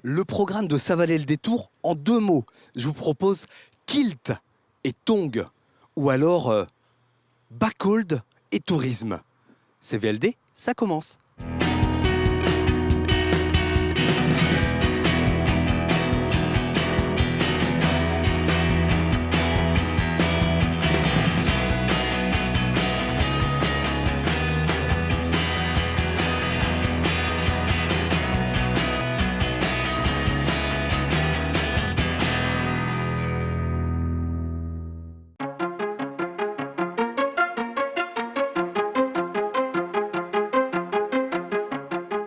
Le programme de Ça valait le détour en 2 mots. Je vous propose kilt et tong, ou alors backhold et tourisme. CVLD, ça commence.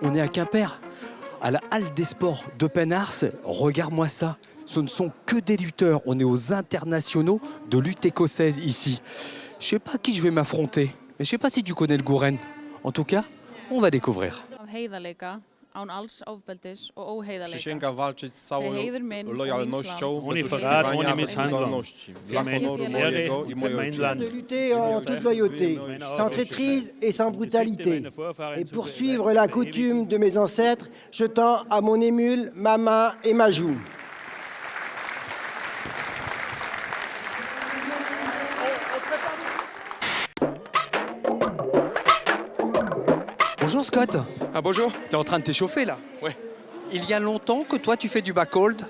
On est à Quimper, à la Halle des Sports de Penars. Regarde-moi ça, ce ne sont que des lutteurs. On est aux internationaux de lutte écossaise ici. Je sais pas à qui je vais m'affronter, mais je sais pas si tu connais le Gouren. En tout cas, on va découvrir. Heiðarleika, án alls ofbeldis og óheiðarleika. Przysięga walczyć z całą Heiður minn og lojalnością, Míns bez Ohne Verrat, ohne oszukiwania, Misshandlung. lojalności. Dla Für meine honoru Ehre mojego i und für mojej mein ojczyzny. Land. De lutter en toute loyauté, sans traîtrise et sans brutalité. Et pour suivre la coutume de mes ancêtres, je tends à mon émule ma main et ma joue. Bonjour Scott, Ah bonjour, t'es en train de t'échauffer là? Ouais. Il y a longtemps que toi tu fais du backhold?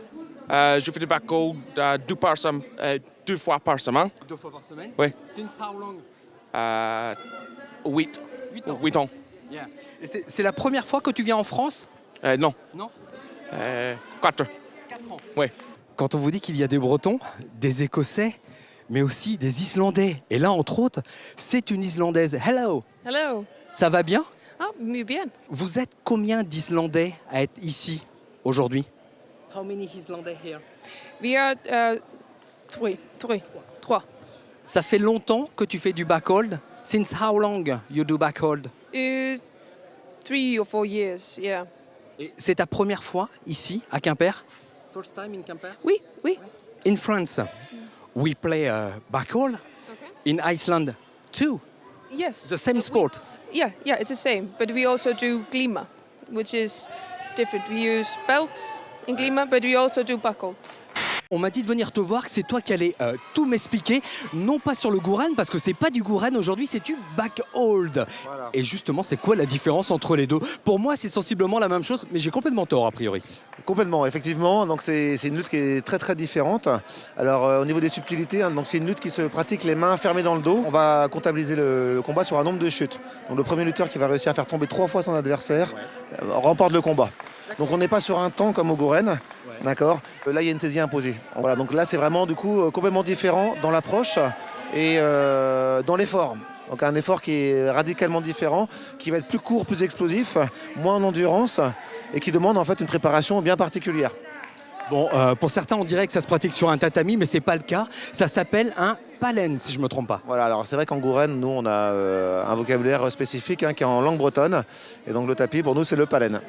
je fais du backhold 2 fois par semaine. 2 fois par semaine? Oui. Since how long? 8 8 ans. 8 ans. Yeah. Et c'est la première fois que tu viens en France? Non, Non? 4. 4 ans. Ouais. Quand on vous dit qu'il y a des Bretons, des Écossais, mais aussi des Islandais, et là entre autres, c'est une Islandaise. Hello, Hello. ça va bien? Ah, muy bien. Vous êtes combien d'Islandais à être ici aujourd'hui? How many Islandais here? Vi är trois. Ça fait longtemps que tu fais du backhold? Since how long you do backhold? 3 or 4 years, yeah. Et c'est ta première fois ici à Quimper? First time in Quimper? Oui, oui. In France, we play backhold. In Iceland too. Yes. The same sport. Yeah, it's the same. But we also do glima, which is different. We use belts in glima, but we also do buckles. On m'a dit de venir te voir, que c'est toi qui allais tout m'expliquer, non pas sur le Gouren, parce que c'est pas du Gouren aujourd'hui, c'est du backhold. Voilà. Et justement, c'est quoi la différence entre les deux? Pour moi, c'est sensiblement la même chose, mais j'ai complètement tort a priori. Complètement, effectivement. Donc c'est une lutte qui est très très différente. Alors au niveau des subtilités, hein, donc c'est une lutte qui se pratique les mains fermées dans le dos. On va comptabiliser le combat sur un nombre de chutes. Donc le premier lutteur qui va réussir à faire tomber 3 fois son adversaire remporte le combat. Donc on n'est pas sur un temps comme au Gouren. D'accord. Là, il y a une saisie imposée. Voilà, donc là, c'est vraiment du coup complètement différent dans l'approche et dans l'effort. Donc un effort qui est radicalement différent, qui va être plus court, plus explosif, moins en endurance et qui demande en fait une préparation bien particulière. Bon, pour certains, on dirait que ça se pratique sur un tatami, mais c'est pas le cas. Ça s'appelle un palen, si je me trompe pas. Voilà, alors c'est vrai qu'en Gouren, nous, on a un vocabulaire spécifique hein, qui est en langue bretonne. Et donc le tapis, pour nous, c'est le palen.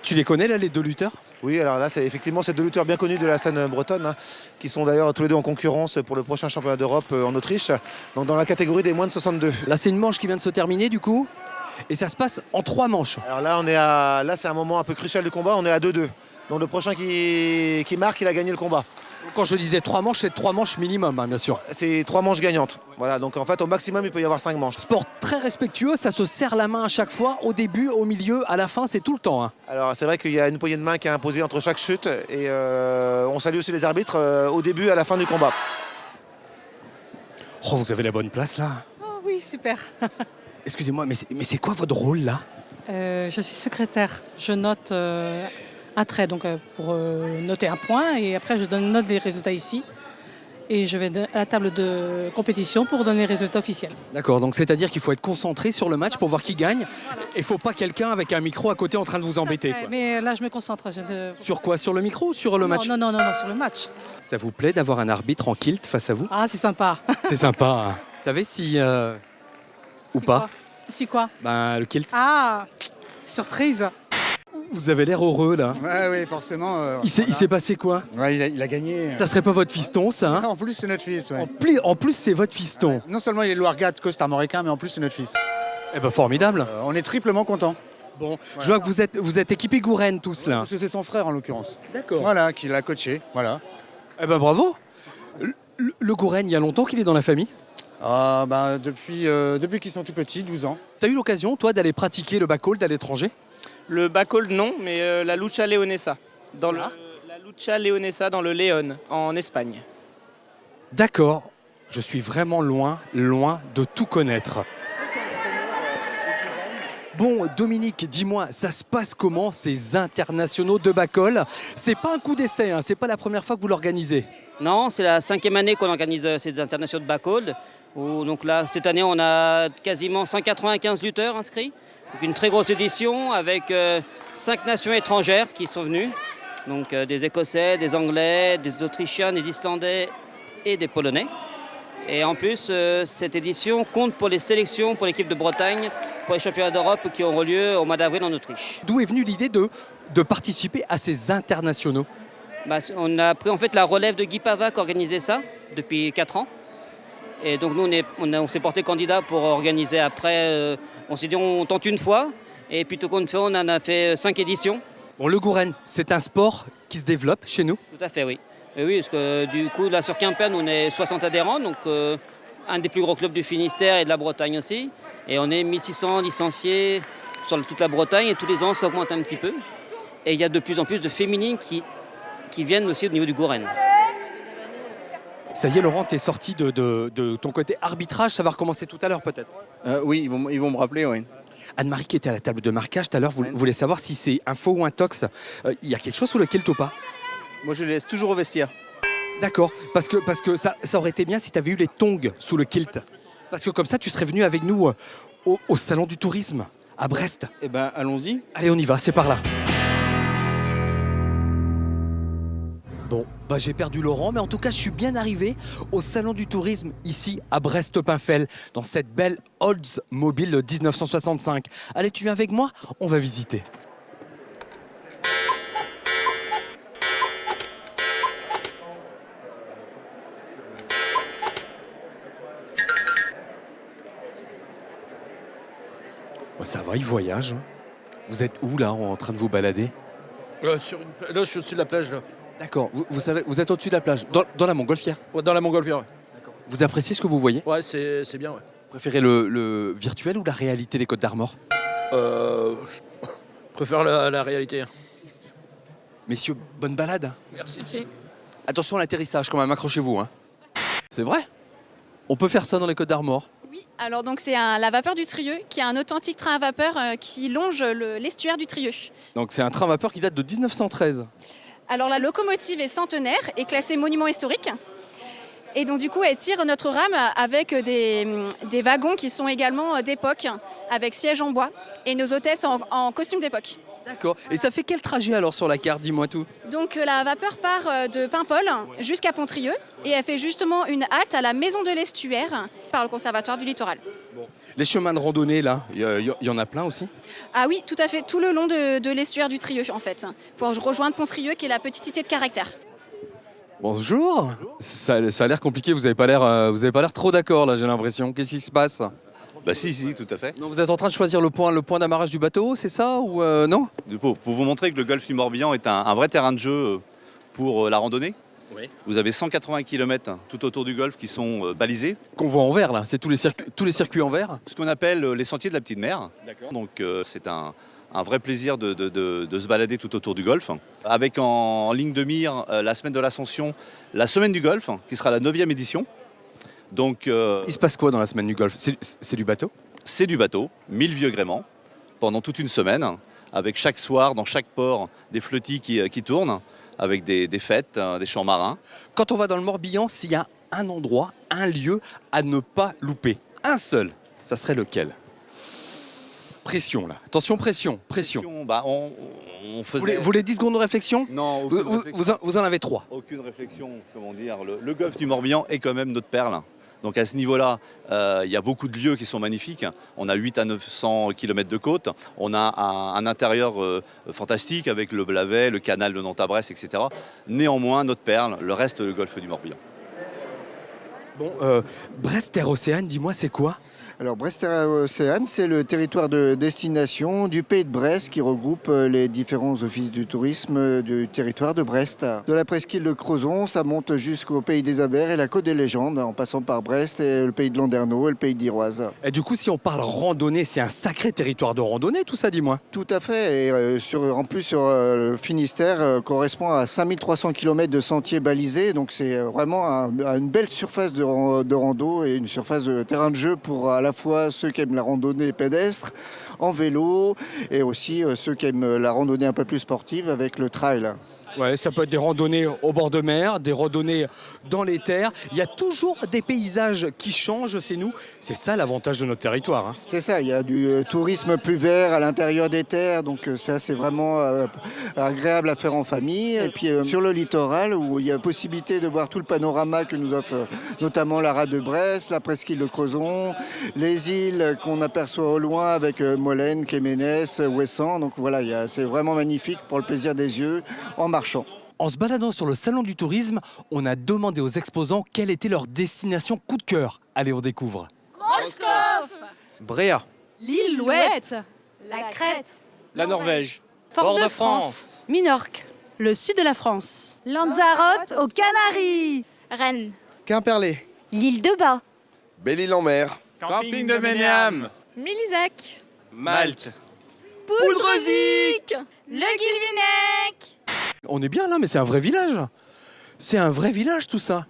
Tu les connais là, les 2 lutteurs? Oui, alors là, c'est effectivement ces 2 lutteurs bien connus de la scène bretonne, hein, qui sont d'ailleurs tous les 2 en concurrence pour le prochain championnat d'Europe en Autriche, donc dans la catégorie des moins de 62. Là, c'est une manche qui vient de se terminer du coup, et ça se passe en 3 manches. Alors là, c'est un moment un peu crucial du combat, on est à 2-2. Donc le prochain qui marque, il a gagné le combat. Quand je disais 3 manches, c'est 3 manches minimum, hein, bien sûr. C'est 3 manches gagnantes. Voilà, donc en fait, au maximum, il peut y avoir 5 manches. Sport très respectueux, ça se serre la main à chaque fois, au début, au milieu, à la fin, c'est tout le temps. Hein. Alors c'est vrai qu'il y a une poignée de main qui est imposée entre chaque chute et on salue aussi les arbitres au début et à la fin du combat. Oh, vous avez la bonne place là. Oh oui, super. Excusez-moi, mais c'est quoi votre rôle là? Je suis secrétaire. Je note un trait donc, pour noter un point et après je note les résultats ici. Et je vais à la table de compétition pour donner les résultats officiels. D'accord, donc c'est-à-dire qu'il faut être concentré sur le match pour voir qui gagne. Et il ne faut pas quelqu'un avec un micro à côté en train de vous embêter. Quoi. Mais là je me concentre. Sur quoi? Sur le micro ou sur le match? Non, sur le match. Ça vous plaît d'avoir un arbitre en kilt face à vous? Ah, c'est sympa. C'est sympa. Hein. Vous savez si... ou pas? Si quoi? Ben, le kilt. Ah, surprise. Vous avez l'air heureux là. Ouais, oui, forcément. Il s'est passé quoi? Ouais, il a gagné. Ça serait pas votre fiston ça hein? En plus, c'est notre fils. Ouais. En plus c'est votre fiston. Ouais. Non seulement il est Loire-Gat, coast armoricain, mais en plus, c'est notre fils. Eh ben formidable. On est triplement contents. Bon, je vois que vous êtes équipés Gouren tous là. Parce que c'est son frère en l'occurrence. D'accord. Voilà, qui l'a coaché. Voilà. Eh ben bravo. Le Gouren, il y a longtemps qu'il est dans la famille. Ah, bah, depuis qu'ils sont tout petits, 12 ans. T'as eu l'occasion, toi, d'aller pratiquer le backhold à l'étranger? Le backhold non, mais la lucha leonesa. La lucha leonesa dans le Léon, en Espagne. D'accord. Je suis vraiment loin de tout connaître. Bon, Dominique, dis-moi, ça se passe comment ces internationaux de backhold? C'est pas un coup d'essai, hein, c'est pas la première fois que vous l'organisez. Non, c'est la 5e année qu'on organise ces internationaux de backhold. Donc là, cette année, on a quasiment 195 lutteurs inscrits. Donc une très grosse édition avec 5 nations étrangères qui sont venues. Donc des Écossais, des Anglais, des Autrichiens, des Islandais et des Polonais. Et en plus, cette édition compte pour les sélections pour l'équipe de Bretagne, pour les championnats d'Europe qui auront lieu au mois d'avril en Autriche. D'où est venue l'idée de participer à ces internationaux? On a pris en fait la relève de Guy Pava qui organisait ça depuis 4 ans. Et donc nous, on s'est porté candidat pour organiser après. On s'est dit on tente une fois. Et puis tout compte fait, on en a fait 5 éditions. Bon, le Gouren, c'est un sport qui se développe chez nous? Tout à fait, oui. Et oui, parce que du coup, là sur Quimper, on est 60 adhérents. Donc un des plus gros clubs du Finistère et de la Bretagne aussi. Et on est 1600 licenciés sur toute la Bretagne. Et tous les ans, ça augmente un petit peu. Et il y a de plus en plus de féminines qui viennent aussi au niveau du Gouren. Ça y est, Laurent, t'es sorti de ton côté arbitrage, ça va recommencer tout à l'heure peut-être. Oui, ils vont me rappeler, oui. Anne-Marie qui était à la table de marquage tout à l'heure, vous voulez savoir si c'est un faux ou un tox. Il y a quelque chose sur lequel t'as pas? Moi, je les laisse toujours au vestiaire. D'accord, parce que ça aurait été bien si tu avais eu les tongs sous le kilt. Parce que comme ça, tu serais venu avec nous au Salon du Tourisme à Brest. Eh ben, allons-y. Allez, on y va, c'est par là. Bon, j'ai perdu Laurent, mais en tout cas, je suis bien arrivé au Salon du Tourisme ici à Brest-Paimpfel, dans cette belle Oldsmobile de 1965. Allez, tu viens avec moi? On va visiter. Ça va, il voyage. Hein. Vous êtes où là, en train de vous balader? Là, je suis au-dessus de la plage. Là. D'accord, vous savez, vous êtes au-dessus de la plage, dans la Montgolfière. Ouais, dans la Montgolfière. Ouais. Vous appréciez ce que vous voyez? Ouais, c'est bien. Ouais. Vous préférez le virtuel ou la réalité des Côtes d'Armor? Je préfère la réalité. Hein. Messieurs, bonne balade. Merci. Attention à l'atterrissage quand même, accrochez-vous. Hein. C'est vrai? On peut faire ça dans les Côtes d'Armor? Oui, alors donc c'est la vapeur du Trieux, qui est un authentique train à vapeur qui longe l'estuaire du Trieux. Donc c'est un train à vapeur qui date de 1913. Alors la locomotive est centenaire et classée monument historique. Et donc du coup elle tire notre rame avec des wagons qui sont également d'époque, avec sièges en bois, et nos hôtesses en costume d'époque. D'accord. Et ça fait quel trajet alors sur la carte? Dis-moi tout. Donc la vapeur part de Paimpol jusqu'à Pontrieux et elle fait justement une halte à la Maison de l'Estuaire par le Conservatoire du Littoral. Bon. Les chemins de randonnée là, il y en a plein aussi? Ah oui, tout à fait, tout le long de l'estuaire du Trieux en fait, pour rejoindre Pontrieux qui est la petite cité de caractère. Bonjour. Ça a l'air compliqué, vous n'avez pas l'air trop d'accord là, j'ai l'impression. Qu'est-ce qui se passe? Bah si, tout à fait. Non, vous êtes en train de choisir le point d'amarrage du bateau, c'est ça ou non? Pour vous montrer que le golfe du Morbihan est un vrai terrain de jeu pour la randonnée. Oui. Vous avez 180 km tout autour du golfe qui sont balisés. Qu'on voit en vert là, c'est tous les circuits en vert. Ce qu'on appelle les sentiers de la petite mer. D'accord. Donc c'est un vrai plaisir de se balader tout autour du golfe. Avec en ligne de mire la semaine de l'Ascension, la semaine du golfe, qui sera la 9e édition. Donc, il se passe quoi dans la semaine du golfe? C'est du bateau? C'est du bateau, 1000 vieux gréements, pendant toute une semaine, avec chaque soir, dans chaque port, des flottilles qui tournent, avec des fêtes, des chants marins. Quand on va dans le Morbihan, s'il y a un endroit, un lieu à ne pas louper, un seul, ça serait lequel? Pression là, attention pression. Bah, on faisait... Vous voulez 10 secondes de réflexion? Non, vous en avez 3. Aucune réflexion, comment dire. Le golfe du Morbihan est quand même notre perle. Donc à ce niveau-là, il y a beaucoup de lieux qui sont magnifiques. On a 8 à 900 km de côte. On a un intérieur fantastique avec le Blavet, le canal de Nantes-à-Brest, etc. Néanmoins, notre perle, le reste, le golfe du Morbihan. Bon, Brest Terre Océane, dis-moi, c'est quoi? Alors Brest-Océane, c'est le territoire de destination du pays de Brest qui regroupe les différents offices du tourisme du territoire de Brest. De la presqu'île de Crozon, ça monte jusqu'au pays des Abers et la Côte des Légendes, en passant par Brest et le pays de Landerneau et le pays d'Iroise. Et du coup, si on parle randonnée, c'est un sacré territoire de randonnée, tout ça, dis-moi. Tout à fait, et en plus sur le Finistère correspond à 5300 km de sentiers balisés, donc c'est vraiment une belle surface de rando et une surface de terrain de jeu pour à la fois ceux qui aiment la randonnée pédestre, en vélo, et aussi ceux qui aiment la randonnée un peu plus sportive avec le trail. Ouais, ça peut être des randonnées au bord de mer, des randonnées dans les terres. Il y a toujours des paysages qui changent, c'est nous. C'est ça l'avantage de notre territoire. Hein. C'est ça, il y a du tourisme plus vert à l'intérieur des terres, donc ça c'est vraiment agréable à faire en famille. Et puis sur le littoral où il y a possibilité de voir tout le panorama que nous offre notamment la rade de Brest, la presqu'île de Crozon, les îles qu'on aperçoit au loin avec Molène, Quéménès, Ouessant. Donc voilà, c'est vraiment magnifique pour le plaisir des yeux en marchant. En se baladant sur le salon du tourisme, on a demandé aux exposants quelle était leur destination coup de cœur. Allez, on découvre. Roscoff, Bréa, l'Île-Louette, la Crète, La Norvège. Fort-de-France, Minorque, le sud de la France. Lanzarote aux Canaries, Rennes, Quimperlé, l'île de Bas, Belle-Île-en-Mer, Camping de Ménéam. Milizac, Malte. Poudrezic, le Guilvinec. on est bien là, mais c'est un vrai village. C'est un vrai village tout ça.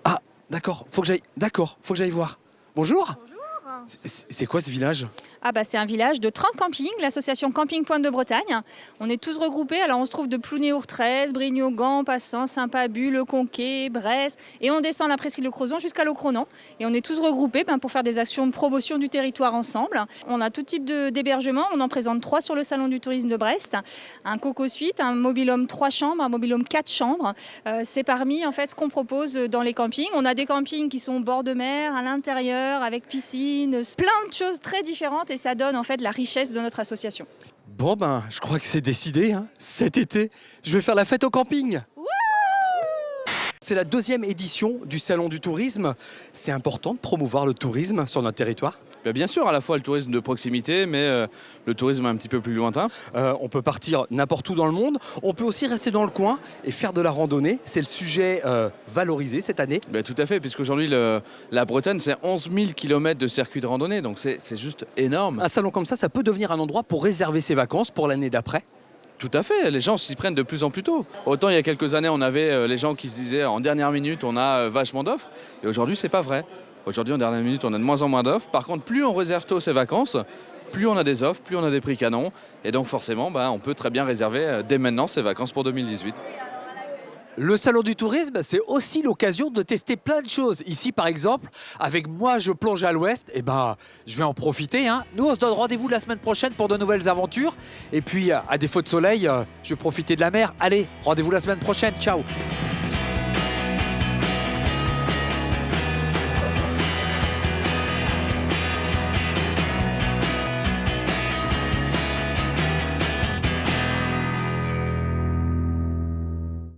Ah, d'accord, faut que j'aille voir. Bonjour. C'est quoi ce village? Ah bah c'est un village de 30 campings, l'association Camping Pointe de Bretagne. On est tous regroupés, alors on se trouve de Plounéour-13, Brignogan, Passant, Saint-Pabu, Le Conquet, Brest, et on descend la presqu'île de Crozon jusqu'à Locronan. Et on est tous regroupés pour faire des actions de promotion du territoire ensemble. On a tout type d'hébergement, on en présente 3 sur le salon du tourisme de Brest. Un Coco Suite, un mobil-home 3 chambres, un mobil-home 4 chambres. C'est parmi en fait ce qu'on propose dans les campings. On a des campings qui sont au bord de mer, à l'intérieur, avec piscine, plein de choses très différentes. Et ça donne en fait la richesse de notre association. Bon ben, je crois que c'est décidé. Hein. Cet été, je vais faire la fête au camping. C'est la 2e édition du Salon du Tourisme. C'est important de promouvoir le tourisme sur notre territoire. Bien sûr, à la fois le tourisme de proximité, mais le tourisme un petit peu plus lointain. On peut partir n'importe où dans le monde. On peut aussi rester dans le coin et faire de la randonnée. C'est le sujet valorisé cette année. Tout à fait, puisqu'aujourd'hui, la Bretagne, c'est 11 000 km de circuits de randonnée. Donc c'est juste énorme. Un salon comme ça peut devenir un endroit pour réserver ses vacances pour l'année d'après. Tout à fait, les gens s'y prennent de plus en plus tôt. Autant il y a quelques années, on avait les gens qui se disaient en dernière minute, on a vachement d'offres. Et aujourd'hui, c'est pas vrai. Aujourd'hui, en dernière minute, on a de moins en moins d'offres. Par contre, plus on réserve tôt ses vacances, plus on a des offres, plus on a des prix canons. Et donc forcément, on peut très bien réserver dès maintenant ses vacances pour 2018. Le salon du tourisme, c'est aussi l'occasion de tester plein de choses. Ici, par exemple, avec Moi, je plonge à l'ouest, je vais en profiter. Hein. Nous, on se donne rendez-vous la semaine prochaine pour de nouvelles aventures. Et puis, à défaut de soleil, je vais profiter de la mer. Allez, rendez-vous la semaine prochaine. Ciao.